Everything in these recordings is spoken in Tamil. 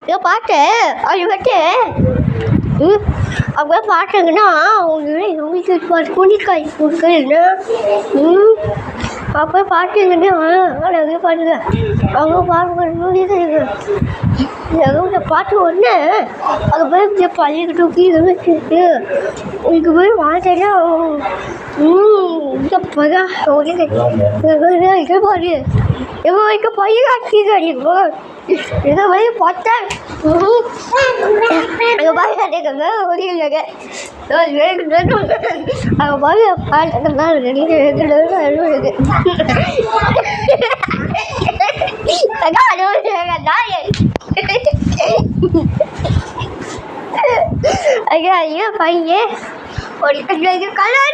இதை பாட்டு அது வந்து அவங்க பாட்டுங்கன்னா உங்களுக்கு குடிக்காய் கொடுக்குறேன்னா அப்போ பாட்டுங்கன்னா நிறைய பாட்டுங்க அவங்க பாட்டு பாட்டு ஒன்று அது போய் பள்ளிக்கு தூக்கி வச்சுட்டு உங்களுக்கு போய் மாட்டேன்னா இந்த பையன் இது பாரு இப்போ வரைக்கும் பையன் ஆக்கிங்க இதை போய் பார்த்தேன் அங்கே பாருங்க முடியலங்க அங்கே பாருங்க பாட்டுன்னா ஐயா ஐயா பையன் ஒரு கலர்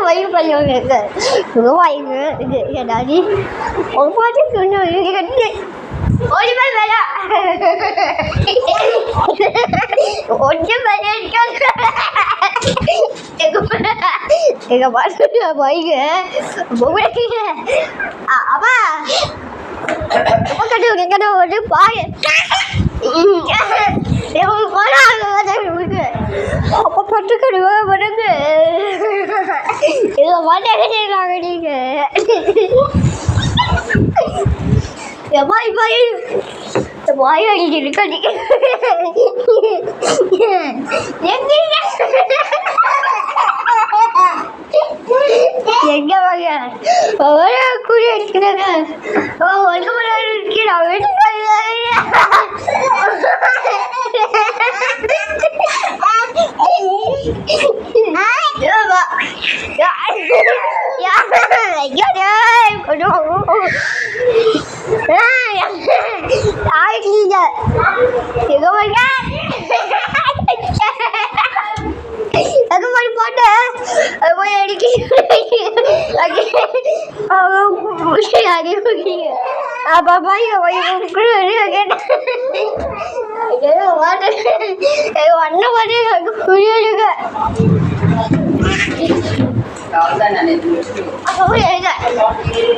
வயிறு பண்ணுவாங்க வாய்ங்க இது ஏதாவது ஒரு பாட்டு ஒரு பேர் வேலை ஒன்றும் வேலை எங்கள் பாட்டு வைங்க அப்பா கடை வந்து பாரு அப்போ பட்டு கடுவா பண்ணுங்க இதில் மாட்டேங்க நீங்கள் வாய் வாய் அடிக்கிட்டு எங்க வாங்க கூலி அடிக்கிறாங்க ஒன்று மணி நேரம் இருக்கிறாங்க அது மாதிரி போட்டு அது போய் அடிக்க பாப்பா அண்ணன் மாதிரி புரியுங்க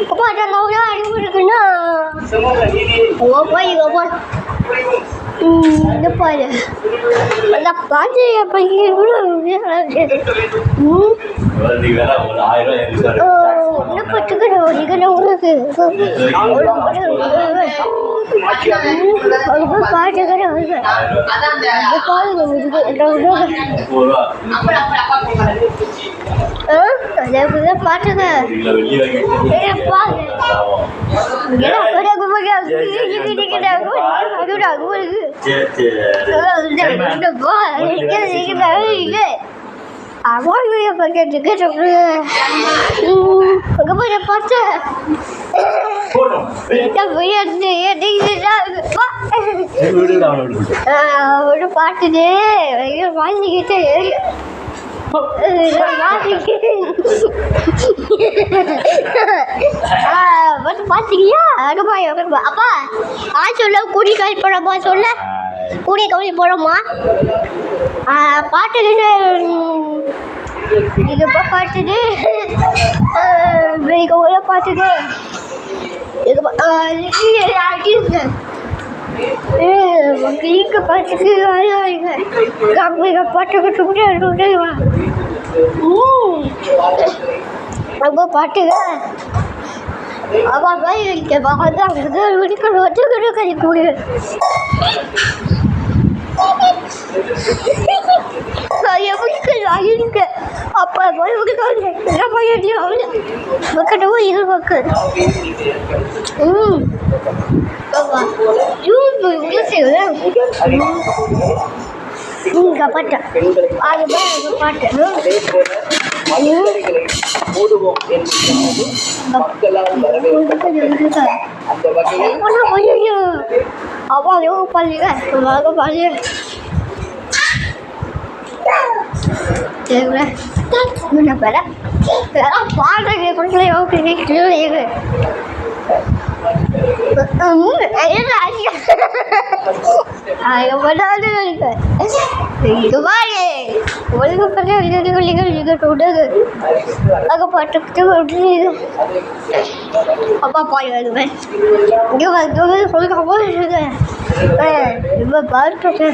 அப்பா அனுப்பி இருக்குன்னா இந்த பாரு அந்த பாட்டு பையன் கூட என்ன பட்டுக்கிறோம் உங்களுக்கு பாட்டுக்கிறேன் பாட்டுங்க பக்கத்துக்கு பார்த்து பாட்டுது வாங்கிக்கிட்டு பாத்தீங்களா அப்பா சொல்ல கூடி காய் போடமா சொல்ல கூடிய கவுளி போடமா பாட்டுக்கு இது பாட்டுது பாட்டுது இது பாட்டுக்கு ரொம்ப பாட்டுங்க அப்பா இது பக்கம் பாட்டு பாட்டு அவ பள்ளிங்க பாரு பாடுறேன் அப்பா பாய் வருவேன் இங்கே வந்து சொல்லிட்டு போயிட்டு இப்போ பார்த்து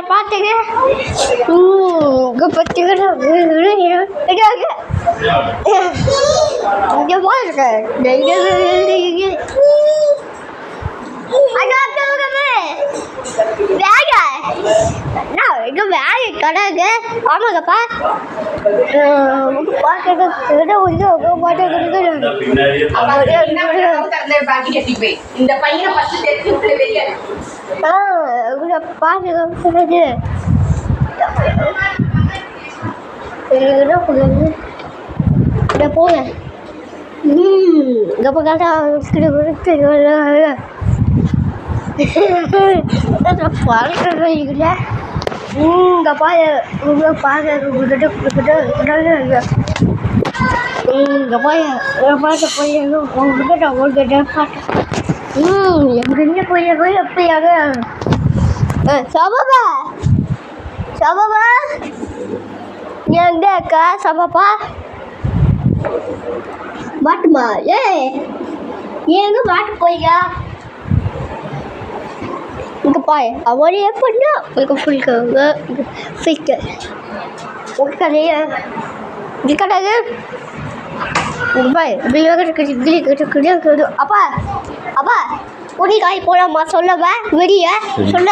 பார்த்துங்க இங்கே பார்த்துக்கிறேன் இங்கே பாருங்க வேக வேக கடாங்க ஆமாங்கப்பா இந்த பையனை பாட்டு போங்க கப்ப காட்டா பார்க்குறீங்கள இங்கே பாரு இங்கே பாரு இங்கே போய் பாட்டு போய் உங்ககிட்ட பாட்டு எங்கே போய் எப்படியாக சபாபா சபாபா எங்க அக்கா சபாப்பா மாட்டுமா ஏங்க மாட்டு போய்யா இங்கே பாய் அவரே எப்படின்னா உங்களுக்கு ஃபுல்காங்க ஃபிக்கு உங்க கடையா இங்கே கடாது இங்கே பாய் இப்படி அப்பா அப்பா பொடி காய் போடாமா சொல்லவா வெடிய சொல்ல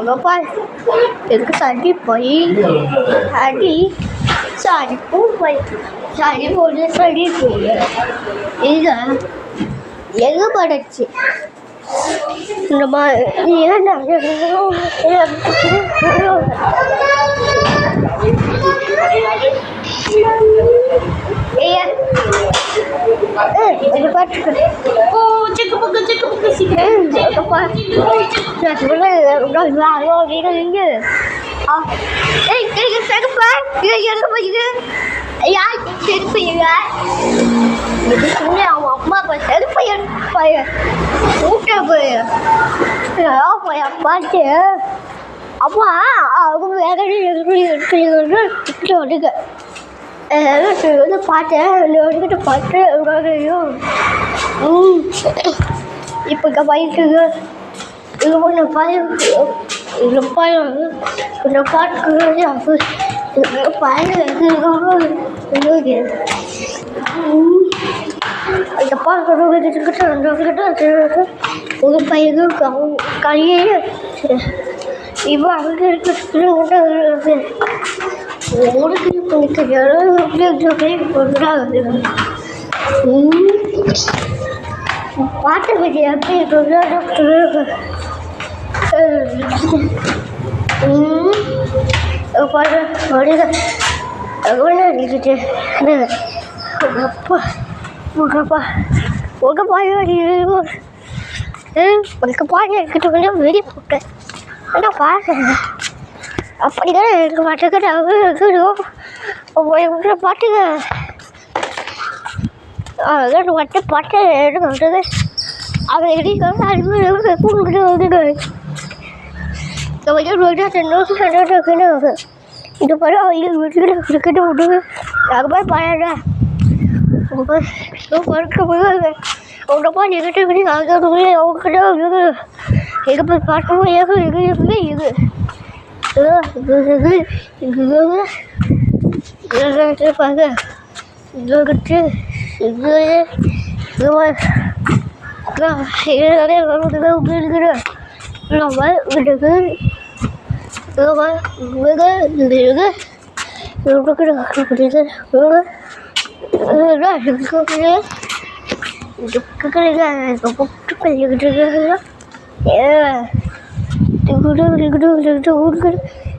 அப்பா எதுக்கு தண்ணி போய் அடி சாடி பூ போய் சாடி போடு சடி போய் இது எங்கே படைச்சு இந்த மாதிரி அவங்க அம்மா அப்பா செருப்பையன் பையன் ஊட்ட பையன் பார்த்து அம்மா அவங்க வேக எடுக்க வந்து பார்த்தேன் எடுத்துட்டு பார்த்து இப்போ இங்கே பைக்குங்க இங்கே போய் நான் பையன் இதில் பையன் இந்த பாட்டுக்கு அந்த பாட்டு ஒரு பையன் கையே இப்போ அங்கே இருக்கிற பாட்டு பற்றி எப்படி பாட்டு எடுத்துட்டு வெளியே போட்டேன் ஆனால் பாருங்க அப்படிதான் இருக்க மாட்டேங்கிற பாட்டுங்க அதான் மட்டும் பாட்டு எடுக்கிறது அவன் எடுக்கிறது கூப்பிட்டு வந்துட்டு இந்த படம் அவங்க வீட்டுக்கிட்ட கிரிக்கெட்டு விட்டுங்க நாங்கள் போய் பாடுறா படுக்க போய் உங்களை போய் நெகட்டிவ் பண்ணி அவங்ககிட்ட எங்கே போய் பார்க்கணும் இது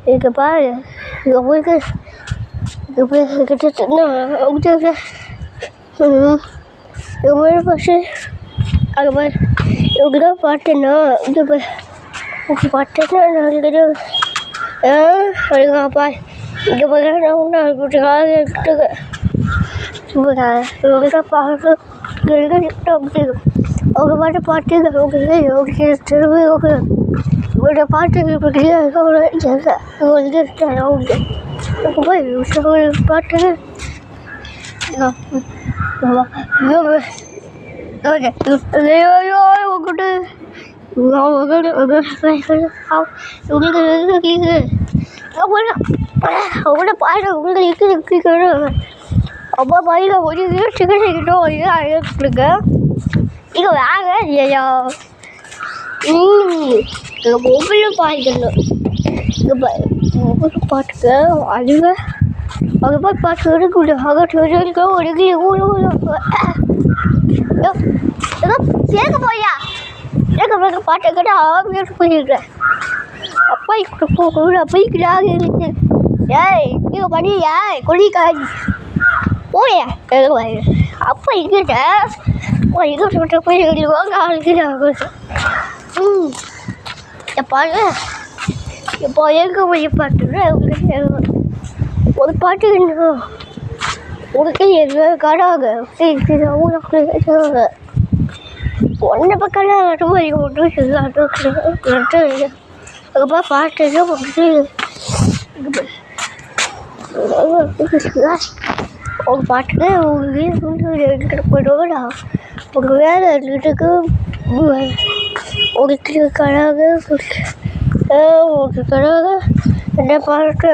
இங்கே பாரு இங்கே போய்க்கு இங்கே போய் ஃபஸ்ட்டு அங்கே பாரு இவங்க தான் பாட்டுன்னா இங்கே போய் பாட்டுன்னா நாங்கள் அப்பா இங்கே போய் எடுத்துக்க பாட்டு அவங்க பாட்டு பாட்டு உங்களோட பாட்டு பாட்டு அவங்களோட பாட்டு உங்களுக்கு அப்பா பையில ஒரு சிக்கன் கிட்டோம் அழுத்துருக்க இங்கே வேக இல்லையா எங்கள் மொபைலும் பாய்க்கணும் மொபைல் பாட்டுக்க அழுக அவங்க போய் பாட்டு எடுக்க அகற்று ஏதோ சேர்க்க போயா சேர்க்க பாட்டை கேட்டு அவங்க போயிருக்கேன் அப்பா கூட போய்க்கிறாங்க இருக்கு ஏய் நீங்கள் பண்ணி ஏய் கொல்லிக்காய் போயா அப்பா எங்கிட்ட எங்கிட்ட போய் எழுதுவாங்க ஆளுக்கு பாரு இப்போ எங்கே போய் பாட்டு ஒரு பாட்டு உனக்கு எங்கே கடாக ஒன்றை பக்கம் அதுக்கப்புறம் பாட்டு ஒரு பாட்டுக்கு உங்களுக்கு போய்டுவோம்டா ஒரு வேலை இருந்துட்டுக்கு ஒரு கடாக ஒரு கடாக என்ன பாட்டு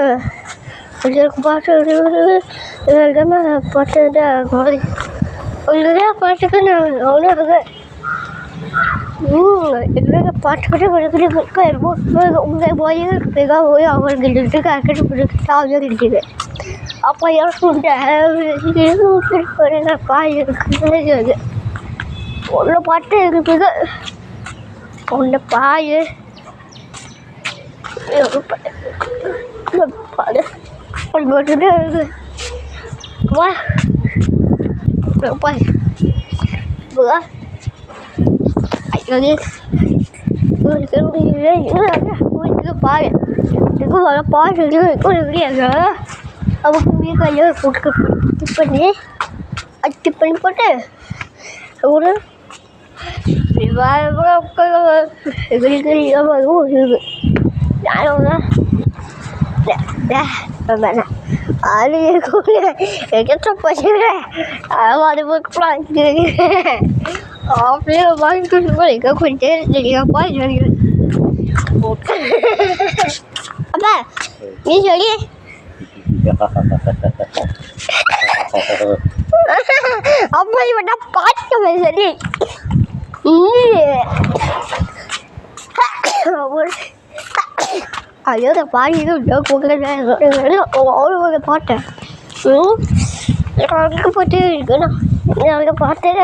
பாட்டு பாட்டு ஒரு பாட்டுக்கு நான் அவ்வளோ பாட்டுக்கிட்ட உங்கள் போய் அவங்களுக்கு சாவியாக இருக்குது அப்போ பாய் இருக்குது ஒன்று பாட்டு இருக்குது ஒன்று பாய் பாடு போட்டுட்டு இருக்குது வா பாய் பாரு பாட்டு அவங்க கையில் போட்டு பண்ணி டிப் பண்ணி போட்டு ஒரு இருக்குது அது அது அப்படியே வாங்கிட்டு கொஞ்சம் அப்பா நீ சொல்லி அப்பா இவன் பாட்டு சரி ஐயோ பாடிட்டு அவ்வளோ பாட்டேன் அங்கே போட்டு இருக்குண்ணா அங்கே பார்த்தேன்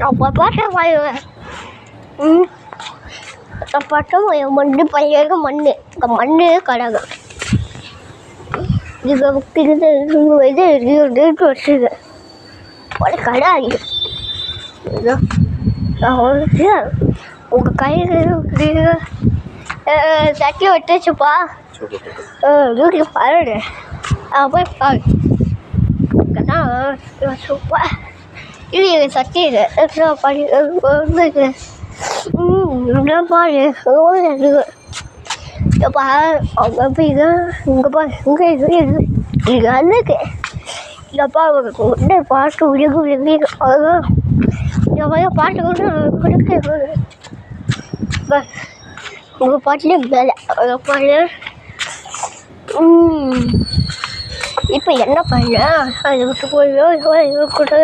அப்போ பாட்டேன் பாயுவேன் பாட்டும் மண் பையனுக்கு மண் இங்கே மண் கடாங்க இது இது வச்சுது ஒரு கடை ஆகிடு உங்கள் கையில் சட்டி வச்சுப்பா வீட்டுக்கு பாரு போய் பாரு சூப்பர் இது எங்கள் சட்டி இது பாரு பாருப்பா அவங்க போய் இங்கே பாரு இங்கே இது அன்னைக்கு இல்லைப்பா உடனே பாட்டு உலகு உலகி அதுதான் இந்த மாதிரி பாட்டு கொடுக்க உங்கள் பாட்டிலே வேலை பாரு இப்போ என்ன பண்ண அது விட்டு போய் கூட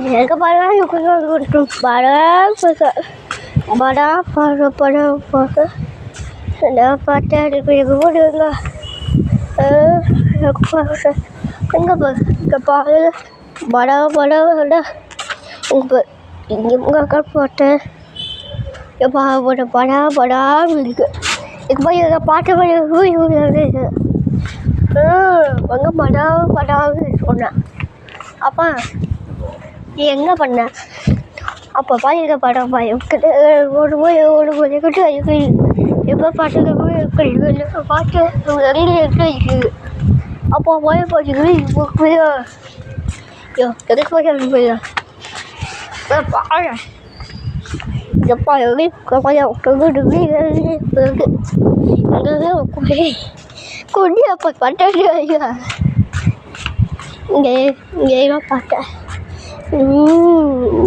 எனக்கு பாரு படா பாடு படம் பார்க்க பாட்டு எனக்கு போடுங்க எங்கே இங்கே பாரு படா படம் இங்கே இங்கே அக்கா போட்டேன் போட்ட படா படா இருக்கு இப்போ போய் எங்கள் பாட்டு போய் அங்கே படா படான்னு சொன்னேன் அப்பா நீ எங்கே பண்ண அப்போ பாருங்க படம் பயக்கிட்டு ஒரு கிட்ட எப்போ பாட்டு பாட்டு இருக்குது அப்போ போய் பார்த்துக்கிட்டு இப்போ எதுக்கு போய் பாரு எப்பா எங்கே கொண்டு அப்போ பட்டாங்க இங்கே பார்த்தேன்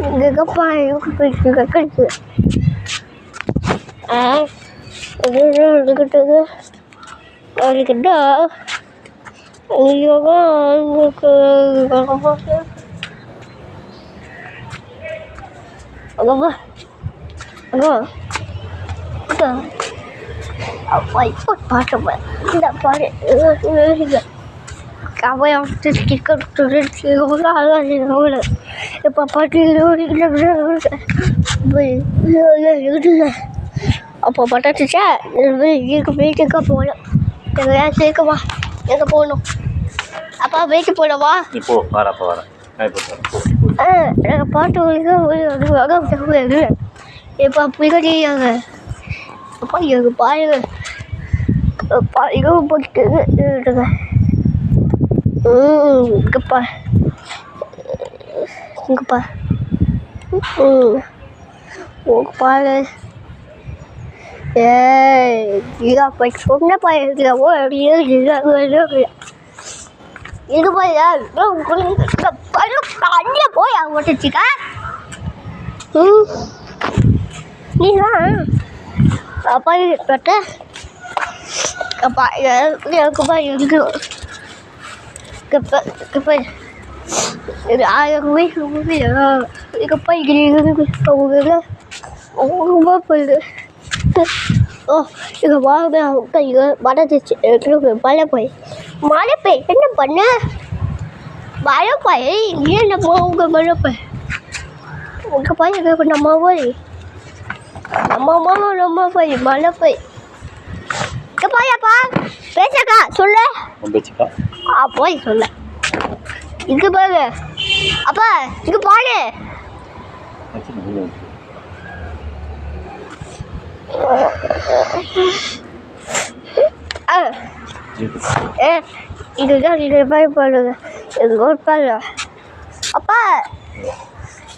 இங்கேப்பா கிடைக்குது எடுக்கிட்டது அதுக்கிட்ட உங்களுக்கு அங்கம்மா அங்கே அப்பா இப்போ பாட்டு இந்த பாடு அவன் இப்போ பாட்டு அப்போ பட்டாச்சுச்சா இதுக்கு வீட்டுக்கா போகணும் எங்கேயா சேர்க்கவா எங்கே போகணும் அப்பா வீட்டு போனவா இப்போ வரப்போ வரேன் எனக்கு பாட்டு இப்போ அப்படி கிடையாது அப்பா எங்க பாருங்க இதுவும் போட்டு இங்கப்பா இங்கப்பா உங்க பாரு ஏப்பா சொன்ன பாருங்களோ இது போயா கண்ணில் போய் அவங்க ஓட்டுச்சுக்கா நீங்களா அப்பா பட்ட அப்பா எனக்குப்பா இருக்கு இது 1000 வயசு இதுக்கப்பா இங்கே ரொம்ப போயிடுது ஓ இங்கே வாங்க இங்கே மழை பெய் என்ன பண்ண மழை பெய் இங்கே நம்ம உங்கள் மழை பெய் உங்கள் பையன் இப்போ நம்ம போய் நம்ம போய் மழை பெய் இங்கே போயாப்பா பேசக்கா சொல்லு போய் சொல்ல இங்கே பாரு அப்பா இங்கே பாரு இதுதான் இது பயப்படுது இது ஒரு பாரு அப்பா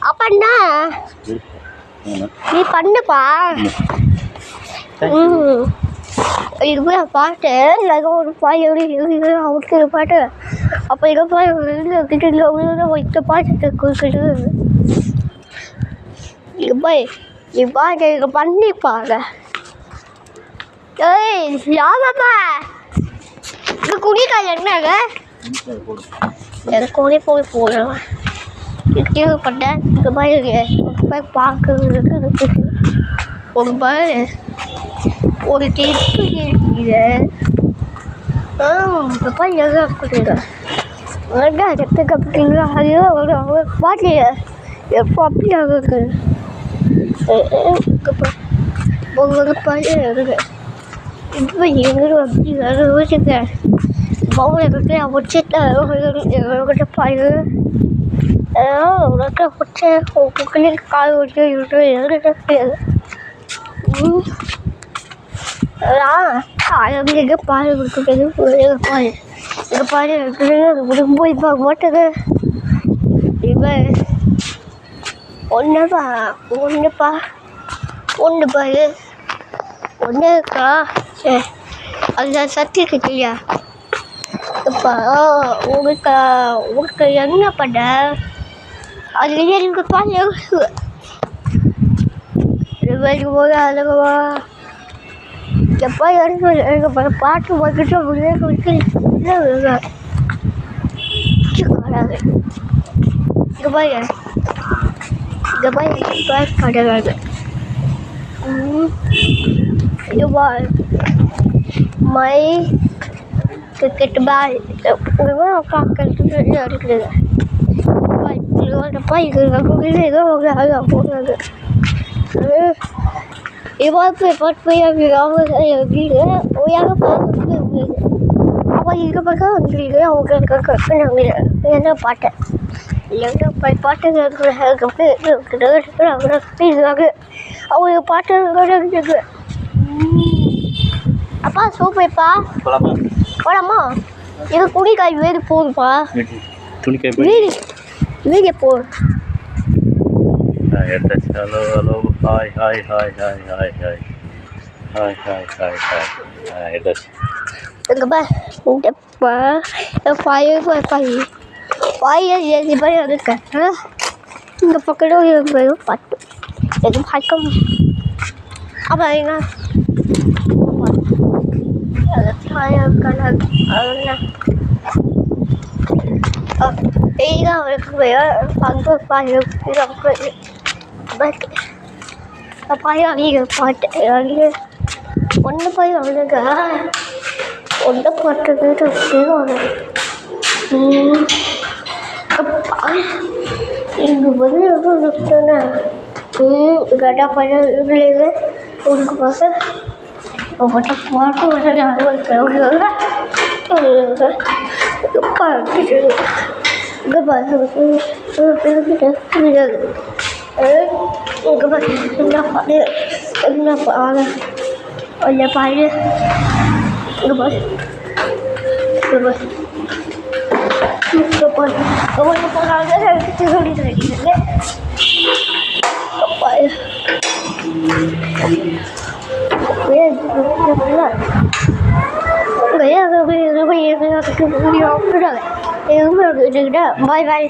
அப்பா நீ பண்ணுப்பா இது போய் பாட்டு இல்லை ஒரு பாயோட அவருக்கு பாட்டு அப்போ இங்கே பாய் கிட்ட பாட்டு கொடுக்குறது இங்கே போய் நீ பாட்டு இங்கே பண்ணிப்பாங்க ஏய் யாமாப்பா இந்த குடிக்காய் என்னங்க எனக்கு கூட போய் போடுவேன் கேள்விப்பட்டேன் இங்கே போய் பார்க்கறதுக்கு ஒரு பாரு ஒரு டெஸ்ட் இருக்குது இங்கே போய் எங்கே கொடுங்க ரத்தத்துக்கு அப்படிங்களா அது ஒரு பாட்டு எப்போ அப்படி ஆகுது ஒரு பாட்டு இருக்கு இப்போ எங்கே அப்படி வச்சுருக்கேன் பவுனுக்கு வச்சுட்டு பாரு உனக்கு வச்சு உங்களுக்குள்ளே கால் வச்சு கிடையாது எங்கே பால் கொடுக்குறது பால் எங்கள் பால் இருக்கிறது போய் பார்க்க மாட்டேது இவன் ஒன்றுப்பா ஒன்று பாரு ஒன்று இருக்கா அந்த சக்தி இருக்கு இல்லையா இப்போ உங்களுக்கு என்ன பண்ண அது எனக்கு பால் போது அழகவா எப்போ எனக்கு பாட்டு வந்துட்டு வராது இங்கே பாரு கிடையாது இது பால் மை கிரிக்கெட் பால் பார்க்கறது இருக்குது போடுறது இவாக்கு போய் வீடு ஓயாக அப்போ இருக்க பக்கம் அவங்க என்ன பாட்டேன் எங்கே போய் பாட்டு கேட்குறாங்க அவங்க பாட்டு அப்பா சூப்பர்ப்பா போலாமா எங்கள் துணிக்காய் வேறு போகுதுப்பா துணிக்காய் வீடியோ போடு எடுத்தாச்சு. Hello hello hi hi hi hi hi hi hi hi hi hi எடுத்தாச்சு. எங்கப்பா இங்கப்பா பையன் ஏறி போய் இருக்கேன் இந்த பக்கத்தில் பாட்டு எதுவும் பார்க்க அப்புறம் என்ன அவருக்கு அங்கே பையன் அங்கே பாட்டு அங்கே ஒன்று போய் அவனுங்க ஒன்றை பாட்டு இங்கே வந்து நிறுத்தினேன் கடா பையன் உனக்கு பார்க்க உங்கள்கிட்ட பாட்டு பாட்டு இங்கே பார்த்து முடியாது இங்கே பார்த்து என்ன பாடு என்ன பாடு ஒன்றை பாடு இங்கே பாரு இங்கே பாரு இங்கே பாரு ஒன்று போனாங்க சொல்லிட்டு இருக்கீங்க பாரு பாய் பாய்